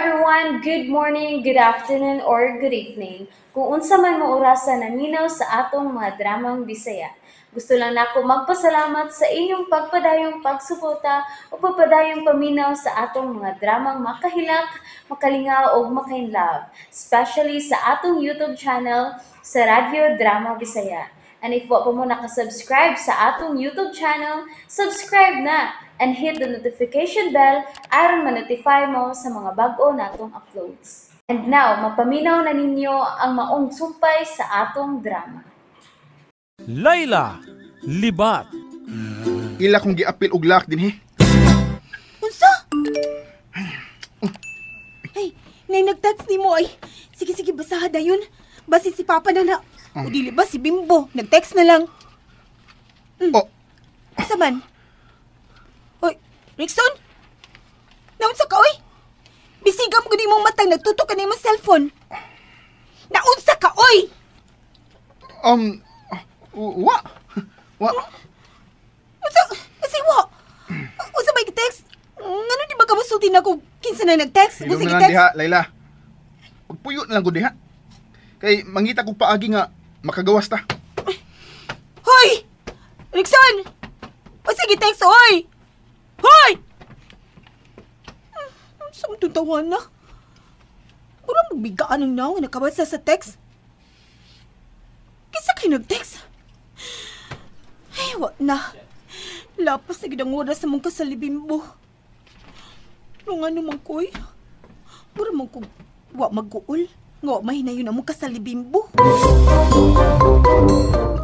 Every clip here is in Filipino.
everyone, good morning, good afternoon, or good evening. Kung unsa man mo orasan naminaw sa atong mga dramang Bisaya. Gusto lang nako magpasalamat sa inyong pagpadayong pagsuporta o pagpadayong paminaw sa atong mga dramang makahilak, makalingaw o makainlove, especially sa atong YouTube channel sa Radyo Drama Bisaya. And if wa pa mo nakasubscribe sa atong YouTube channel, subscribe na and hit the notification bell aron ma-notify mo sa mga bag-o natong uploads. And now, mapaminaw na ninyo ang maong sumpay sa atong drama. Layla, libat. Ila kong giapil og lak din Unsa? Ay, nay nag-text ni mo ay. Sige, basaha dayon. Basi si Papa na na. O dili ba si Bimbo? Nag-text na lang. Oh, Asa man? Oy, Rickson? Naunsa ka, oy? Bisigam ko ni mong matang nagtutok ka na yung cellphone. Naunsa ka, oy? wa. Kasi wa. Unsa may text? Ngano di ba kamusulti na ko kinsa na nag-text? Ilong Sige na lang text. diha, Layla. Pagpuyo na lang ko diha. Kay mangita kong paagi nga makagawas ta. Hoy! Rickson! O sige, text, oy! Hoy! Saan tutawan na? Mura magbigaan ng naong nakabasa sa text. Kisa kayo nag-text? Ay, wak na. Lapas na gidang oras sa mong kasalibimbo. Nung ano man ko'y, mura man ko wak mag-uol. Nga mahinayon na mong kasalibimbo.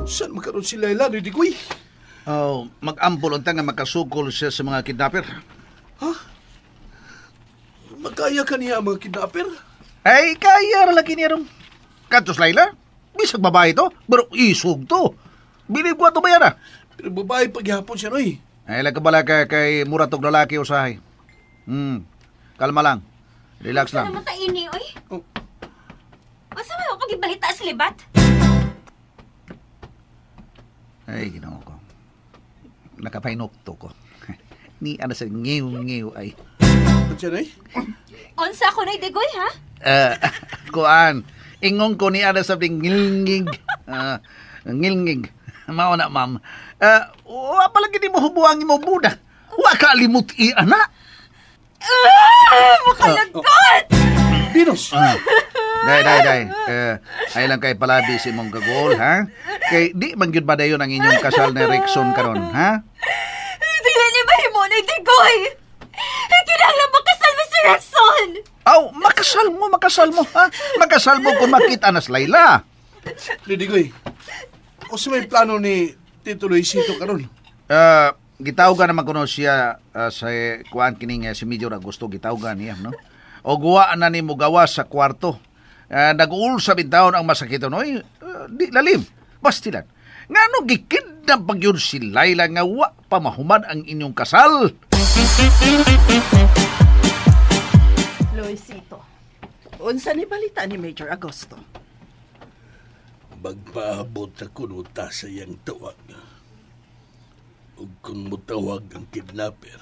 Saan magkaroon si Layla, Rudy Koy? Oh, mag-ampol unta nga makasukol siya sa mga kidnapper. Ha? Magkaya ka niya ang mga kidnapper? Ay, kaya lagi niya ron. Kantos, Layla? Bisag babae to, pero isog to. Bilib ko ito ba yan ah? Pero babae paghihapon siya, Noy. Ay, lagkabala ka kay muratog lalaki usahay. Kalma lang. Relax lang. Ano mo ini, oy? Oh. Masa may ako gibalita sa libat? Ay, ginoo ko. Nakapainokto ko. Ni ano sa ngiw ay. Ano siya, Noy? Onsa ko na degoy, ha? Kuan. Ingong ko ni ano sa ngilngig. Ngilngig. Mao na, ma'am. Wa palagi di mo hubuangin mo buda. Wa ka limut ana. Makalagot! Dinos! Day. Ay lang kay palabi si mong kagol, ha? Kay di man gyud ba dayon ang inyong kasal na Rickson karon, ha? Dili niya mahimo na degoy! Kinahanglan makasal mo si Rexon! Aw, makasal mo, ha? Makasal mo kung makita na si Layla. Rudy Koy, o sa may plano ni Tito Luisito karon? Gitawgan naman kuno siya sa kuan kining si Major Augusto gitawgan niya, no? O guwa na ni mo gawas sa kwarto. Nag-uul sa bintawon ang masakito, no? Di lalim, bastilan. Ngano gikidnap pag yun si Layla nga wa pamahuman ang inyong kasal? Luisito, unsa ni balita ni Major Augusto? Magpaabot sa kunuta sa iyang tawag. Ug kung mutawag ang kidnapper,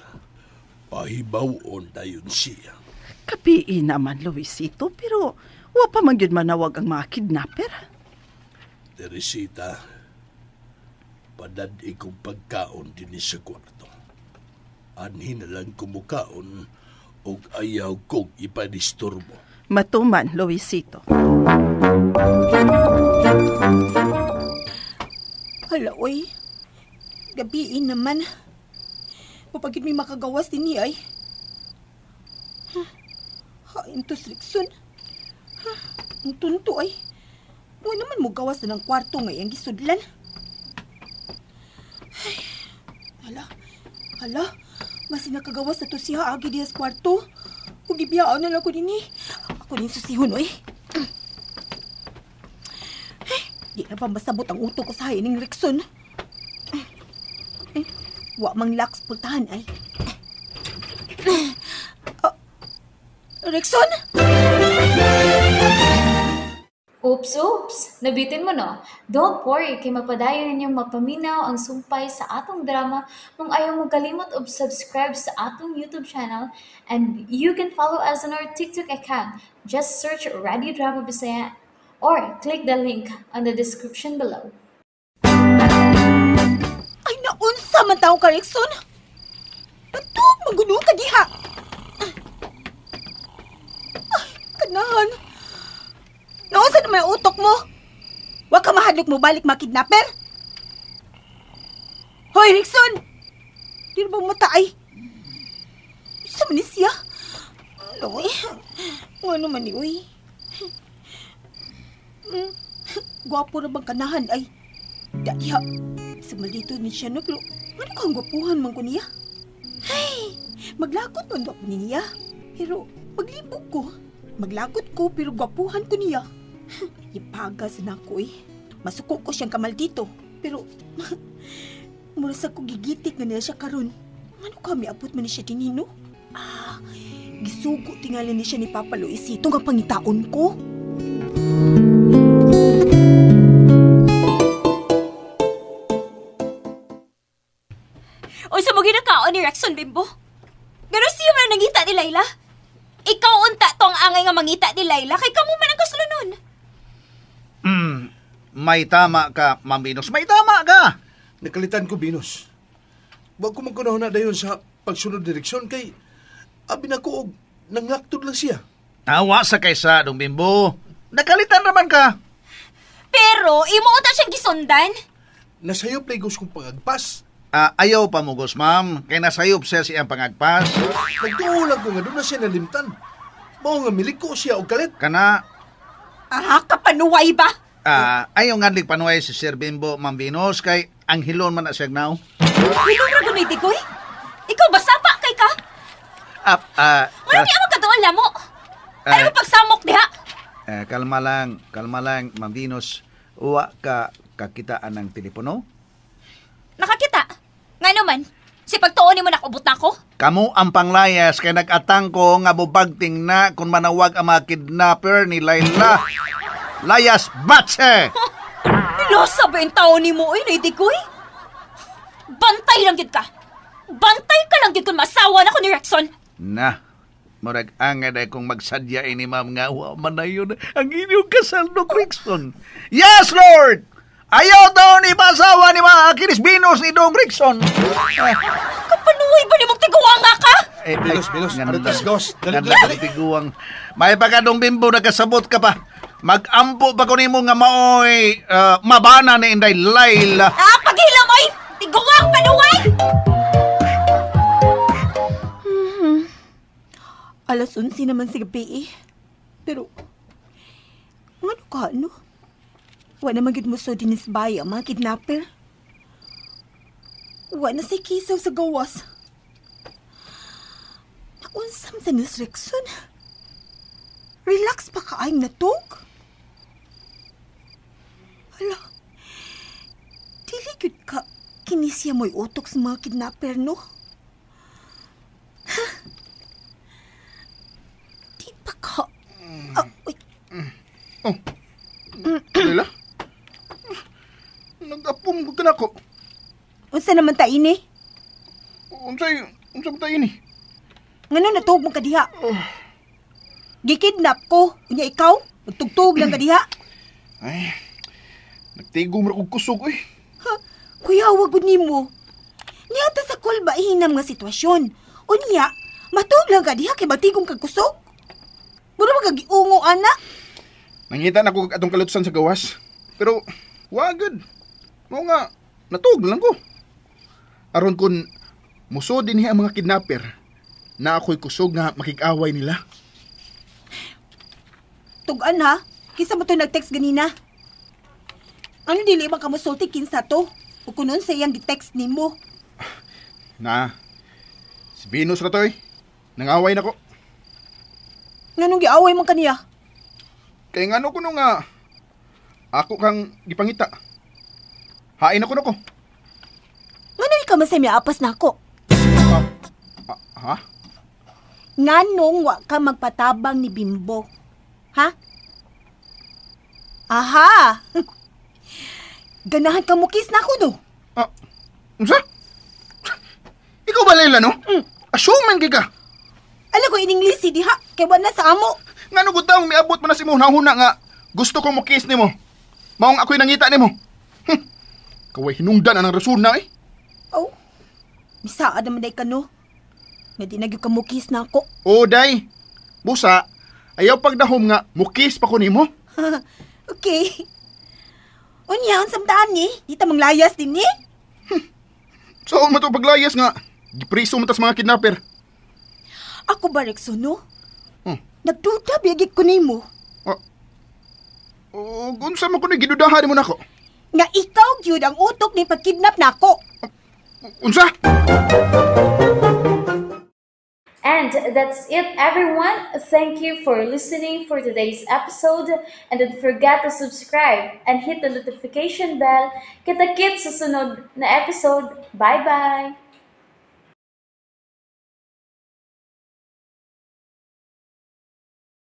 pahibawon dayon siya. Kapiin naman, Luisito, pero wa pa man gyud manawag ang mga kidnapper. Teresita, padad ikong pagkaon din sa kwarto. Anhin na lang kumukaon ug ayaw kong ipadisturbo. Matuman, Luisito. Hala, oy. Gabiin naman. Mapagid may makagawas din niya ay. Hain to, Rickson. Ang tunto ay. Huwag naman mo gawas na ng kwarto ngayang gisudlan. Ay, hala. Mas nakagawas na to siya agi diya sa kwarto. Huwag ibiyaan na lang ko din eh. Ako din susihon, oy. Ay, di na pa masabot ang utok ko sa hain ng Rickson. Wa mang laks pultahan ay. Oops! Nabitin mo no? Don't worry, kay mapadayon ninyong mapaminaw ang sumpay sa atong drama kung ayaw mo kalimot og subscribe sa atong YouTube channel and you can follow us on our TikTok account. Just search Radio Drama Bisaya or click the link on the description below. Ay, naunsa man tao ka, Rickson? Natug, magulo ka diha. Ay, kanahan. Nausa naman ang utok mo. Wa ka mahadlok mo balik makidnapper? Hoy, Rickson! Di na bang mataay? Sa manis siya? Ano eh? Ano man ni, uy? Gwapo na bang kanahan ay? Dadiha. Sa maldito ni siya, no? Pero ano kang gwapuhan man ko niya? Ay, maglakot man ba niya? Pero maglibog ko. Maglakot ko pero gwapuhan ko niya. Ipagas na ko eh. Masuko ko siyang kamaldito. Pero, mura sa ko gigitik na niya siya karon. Ano kami abot man ni siya dinino? Gisugo tingali ni siya ni Papa Luisito nga pangitaon ko. O sa mga ginakaon ni Rexon, Bimbo? Pero siya man nangita ni Layla? Ikaw unta to ang angay nga mangita ni Layla, kay kamo man ang kaslo nun. May tama ka, Ma'am Venus. May tama ka. Nakalitan ko, Venus. Huwag ko magkunahon na dayon sa pagsunod direksyon kay abi na ko og nanglaktod lang siya. Tawa sa kaysa, Dong Bimbo. Nakalitan naman ka. Pero, imo unta siyang gisundan. Nasayop legos kong pangagpas. Ayaw pa mo, ma'am. Kaya nasayop siya siyang pangagpas. Nagtuulag ko nga doon na siya nalimtan. Mao nga miliko siya og kalit. Kana, Kapanuway ba? ayaw nga panuay si Sir Bimbo, Ma'am Venus, kay ang hilon man na siya now. Hilong ra gunay Tikoy? Ikaw ba sapa kay ka? Wala niya mo kaduol mo. Ano mo pagsamok diha? Kalma lang, Ma'am Venus. Uwa ka kakitaan ng telepono? Nakakita? Nga naman, si pagtuon mo nakubot na ko? Kamu ang panglayas kay nag-atang ko nga bubagting na kung manawag ang mga kidnapper ni Layla. Layas batse! Losa ba yung taon ni mo, na Tikoy? Bantay lang yun ka. Bantay ka lang yun kung masawa na ko ni Rexon. Na, murag angad ay kung magsadya ini ma'am nga wa man na yun ang inyong kasal no Rickson. Yes, Lord! Ayaw daw ni masawa ni mga Kiris Venus ni Dong Rickson. Kapanuway ba ni mong tiguwa nga ka? Venus, aritas gos. Dali. Tiguang. May pagkadong Bimbo nagkasabot ka pa. Mag-ampo pa ko nimo nga maoy mabana ni Inday Layla. Paghilam oy! Tiguwang panuway! Alas 11 naman sa gabi eh. Pero, ano ka, no? Wala naman yun mo so dinisbay ang mga kidnapper. Wala na si Kisaw sa gawas. Naunsam sa Nis Rexon. Relax pa kaayong natog. Hala, dili gud ka kinisya mo'y utok sa mga kidnapper, no? Di pa ka... Uy. Oh, Layla? Nag-apong ko na ko. Unsa naman ta ini? Unsa ba tayo ni? Ngano natug mo ka diha? Gikidnap ko. Unya ikaw? Magtugtog lang ka diha. Ay, nagtigo mo na kong kusog, eh. Kuya, wag gud nimo. Niyata sa kulba ihinam nga sitwasyon. Unya, matug lang ka diha kay batigong kag kusog. Mura magagiungo ana. Nangita na ko atong kalutusan sa gawas. Pero, wagad. Mo nga, natug lang ko. Aron kun muso din ang mga kidnapper na ako'y kusog nga makikaway nila. Tugan ha? Kinsa mo to nag-text ganina? Ano dili ba kamusulti kinsa to? O kunon sa iyang gi-text nimo? Na, si Venus na to eh. Nangaway na ko. Nganong giaway man kaniya? Kaya nga ko nga, ako kang gipangita. Hain ako na ko. Ngano ka man sa miapas nako? Ha? Nganong wa ka magpatabang ni Bimbo? Ha? Aha! Ganahan ka mo kiss na ako, no? Unsa? Ikaw ba, Layla, no? Assuming ka. Alam ko in English, diha. Kaya wala sa amo. Nga no gud taong miabot mo na si mo huna nga gusto ko mo kiss nimo. Maong ako'y nangita nimo. Kaway hinungdan ang rason na eh. Oh, misaad naman day ka, no? Nga di nagyo ka mo kiss na ako. O, day. Busa, ayaw pagdahom nga mukis pa ko nimo. Okay. Unya, ang samdaan ni. Di ta manglayas din ni. Saan mo ito paglayas nga? Gipriso mo tas mga kidnapper. Ako ba, Rexon, no? Hmm. Nagduda, biyagit ko nimo. O, unsa mo ko na gidudahan mo na ko? Nga ikaw, gyud ang utok ni pagkidnap na ako. Unsa? And that's it, everyone. Thank you for listening for today's episode. And don't forget to subscribe and hit the notification bell. Kita-kits sa sunod na episode. Bye-bye!